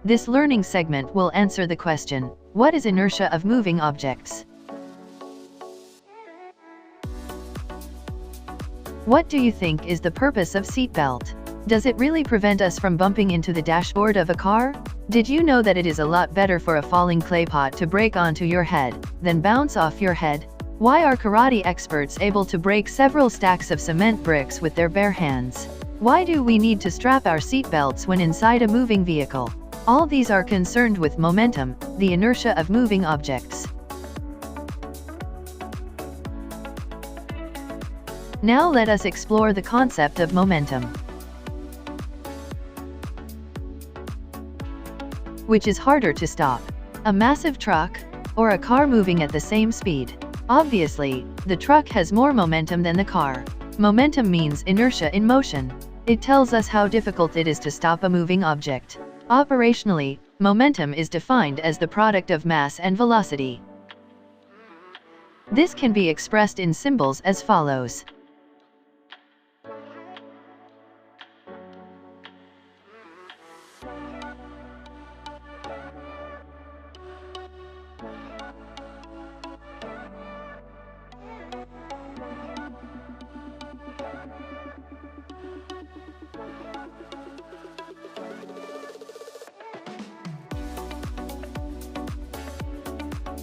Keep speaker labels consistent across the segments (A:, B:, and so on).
A: This learning segment will answer the question, what is inertia of moving objects? What do you think is the purpose of seatbelt? Does it really prevent us from bumping into the dashboard of a car? Did you know that it is a lot better for a falling clay pot to break onto your head than bounce off your head? Why are karate experts able to break several stacks of cement bricks with their bare hands? Why do we need to strap our seatbelts when inside a moving vehicle? All these are concerned with momentum, the inertia of moving objects. Now let us explore the concept of momentum, which is harder to stop, a massive truck or a car moving at the same speed. Obviously, the truck has more momentum than the car. Momentum means inertia in motion. It tells us how difficult it is to stop a moving object. Operationally, momentum is defined as the product of mass and velocity. This can be expressed in symbols as follows.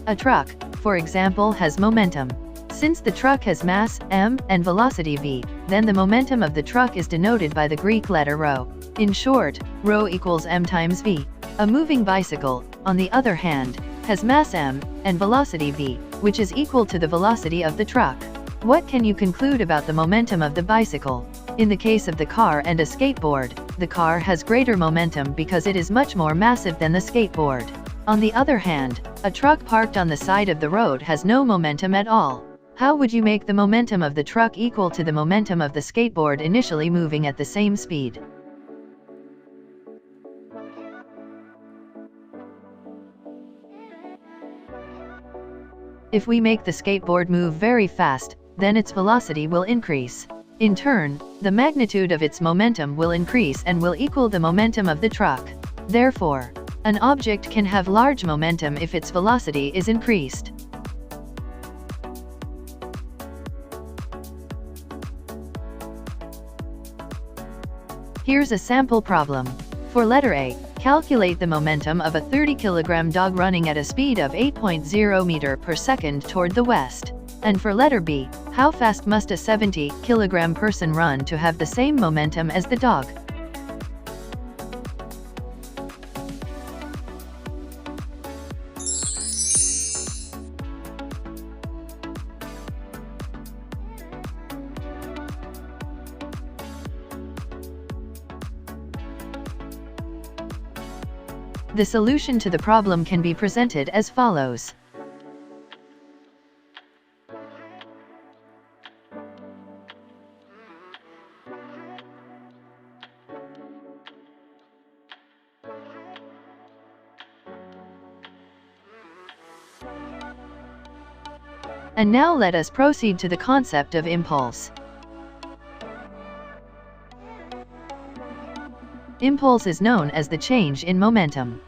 A: A truck, for example, has momentum. Since the truck has mass, m, and velocity v, then the momentum of the truck is denoted by the Greek letter rho. In short, rho equals m times v. A moving bicycle, on the other hand, has mass m, and velocity v, which is equal to the velocity of the truck. What can you conclude about the momentum of the bicycle? In the case of the car and a skateboard, the car has greater momentum because it is much more massive than the skateboard. On the other hand, a truck parked on the side of the road has no momentum at all. How would you make the momentum of the truck equal to the momentum of the skateboard initially moving at the same speed? If we make the skateboard move very fast, then its velocity will increase. In turn, the magnitude of its momentum will increase and will equal the momentum of the truck. Therefore, an object can have large momentum if its velocity is increased. Here's a sample problem. For letter A, calculate the momentum of a 30-kilogram dog running at a speed of 8.0 meters per second toward the west. And for letter B, how fast must a 70-kilogram person run to have the same momentum as the dog? The solution to the problem can be presented as follows. And now let us proceed to the concept of impulse. Impulse is known as the change in momentum.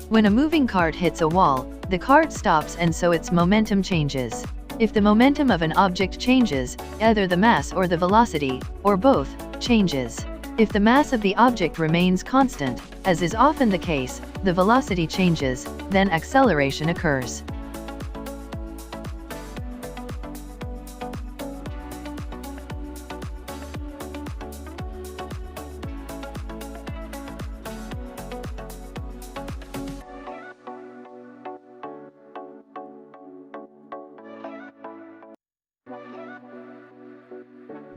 A: When a moving cart hits a wall, the cart stops and so its momentum changes. If the momentum of an object changes, either the mass or the velocity, or both, changes. If the mass of the object remains constant, as is often the case, the velocity changes, then acceleration occurs.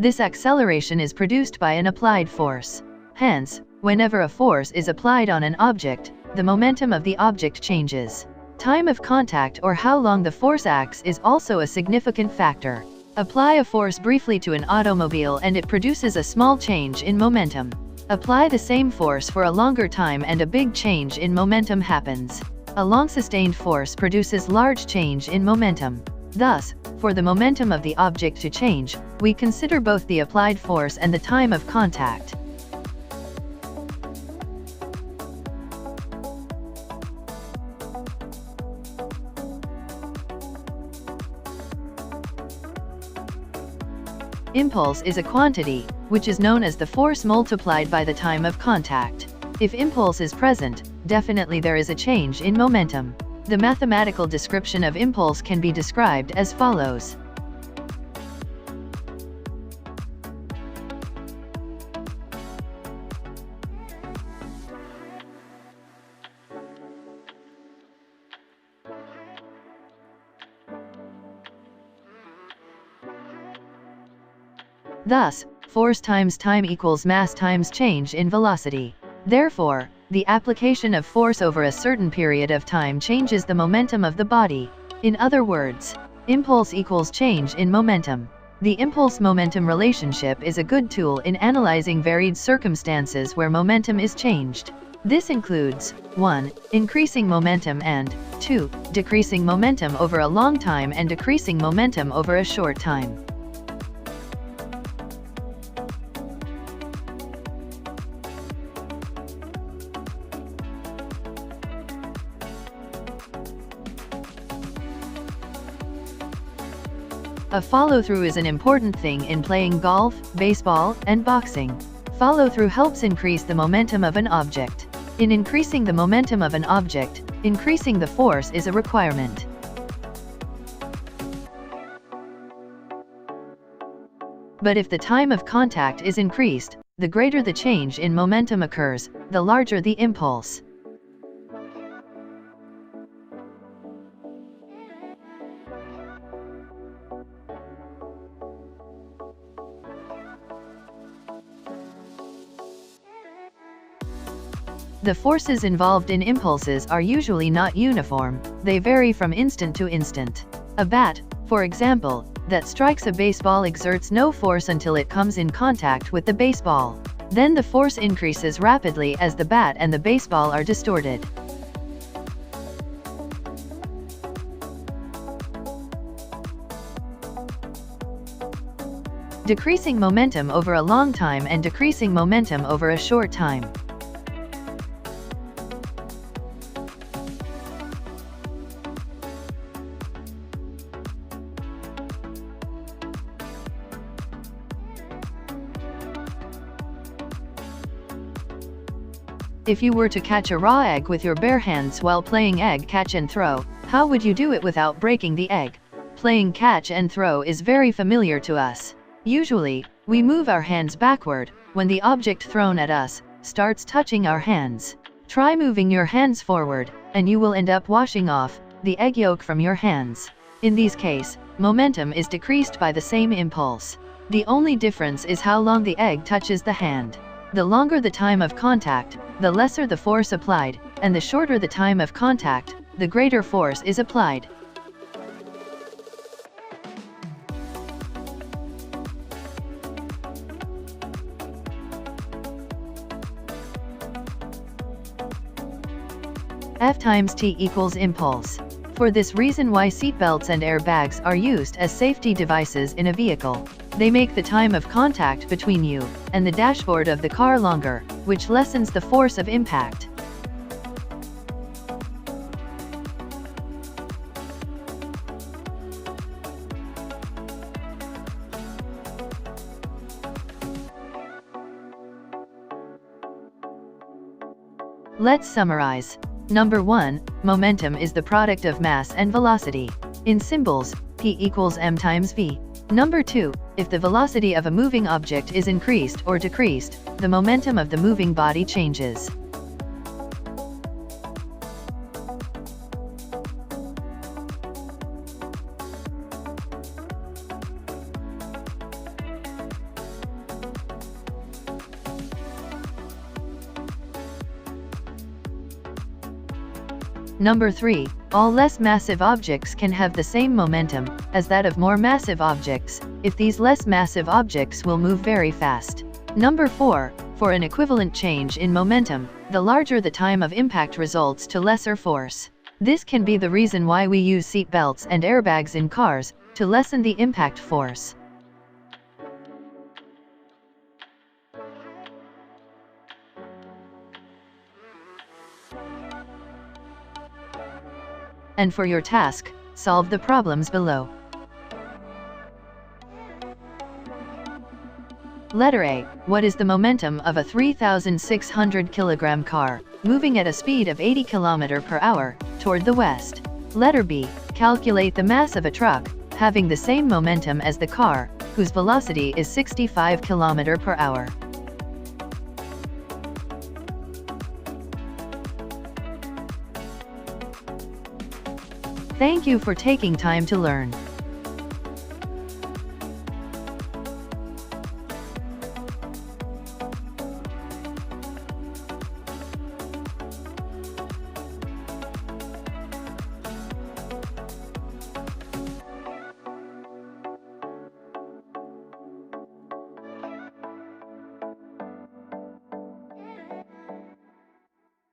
A: This acceleration is produced by an applied force. Hence, whenever a force is applied on an object, the momentum of the object changes. Time of contact or how long the force acts is also a significant factor. Apply a force briefly to an automobile and it produces a small change in momentum. Apply the same force for a longer time and a big change in momentum happens. A long sustained force produces large change in momentum. Thus, for the momentum of the object to change, we consider both the applied force and the time of contact. Impulse is a quantity, which is known as the force multiplied by the time of contact. If impulse is present, definitely there is a change in momentum. The mathematical description of impulse can be described as follows. Thus, force times time equals mass times change in velocity. Therefore, the application of force over a certain period of time changes the momentum of the body. In other words, impulse equals change in momentum. The impulse-momentum relationship is a good tool in analyzing varied circumstances where momentum is changed. This includes 1. Increasing momentum and 2. Decreasing momentum over a long time and decreasing momentum over a short time. A follow-through is an important thing in playing golf, baseball, and boxing. Follow-through helps increase the momentum of an object. In increasing the momentum of an object, increasing the force is a requirement. But if the time of contact is increased, the greater the change in momentum occurs, the larger the impulse. The forces involved in impulses are usually not uniform, they vary from instant to instant. A bat, for example, that strikes a baseball exerts no force until it comes in contact with the baseball. Then the force increases rapidly as the bat and the baseball are distorted. Decreasing momentum over a long time and decreasing momentum over a short time. If you were to catch a raw egg with your bare hands while playing egg catch and throw, how would you do it without breaking the egg? Playing catch and throw is very familiar to us. Usually, we move our hands backward when the object thrown at us starts touching our hands. Try moving your hands forward, and you will end up washing off the egg yolk from your hands. In these cases, momentum is decreased by the same impulse. The only difference is how long the egg touches the hand. The longer the time of contact, the lesser the force applied, and the shorter the time of contact, the greater force is applied. F times T equals impulse. For this reason why seatbelts and airbags are used as safety devices in a vehicle. They make the time of contact between you and the dashboard of the car longer, which lessens the force of impact. Let's summarize. Number 1, momentum is the product of mass and velocity. In symbols, P equals m times v. Number 2, if the velocity of a moving object is increased or decreased, the momentum of the moving body changes. Number 3, all less massive objects can have the same momentum as that of more massive objects, if these less massive objects will move very fast. Number 4, For an equivalent change in momentum, the larger the time of impact results to lesser force. This can be the reason why we use seat belts and airbags in cars, to lessen the impact force. And for your task, solve the problems below. Letter A. What is the momentum of a 3,600 kilogram car, moving at a speed of 80 km per hour, toward the west? Letter B. Calculate the mass of a truck, having the same momentum as the car, whose velocity is 65 km per hour. Thank you for taking time to learn.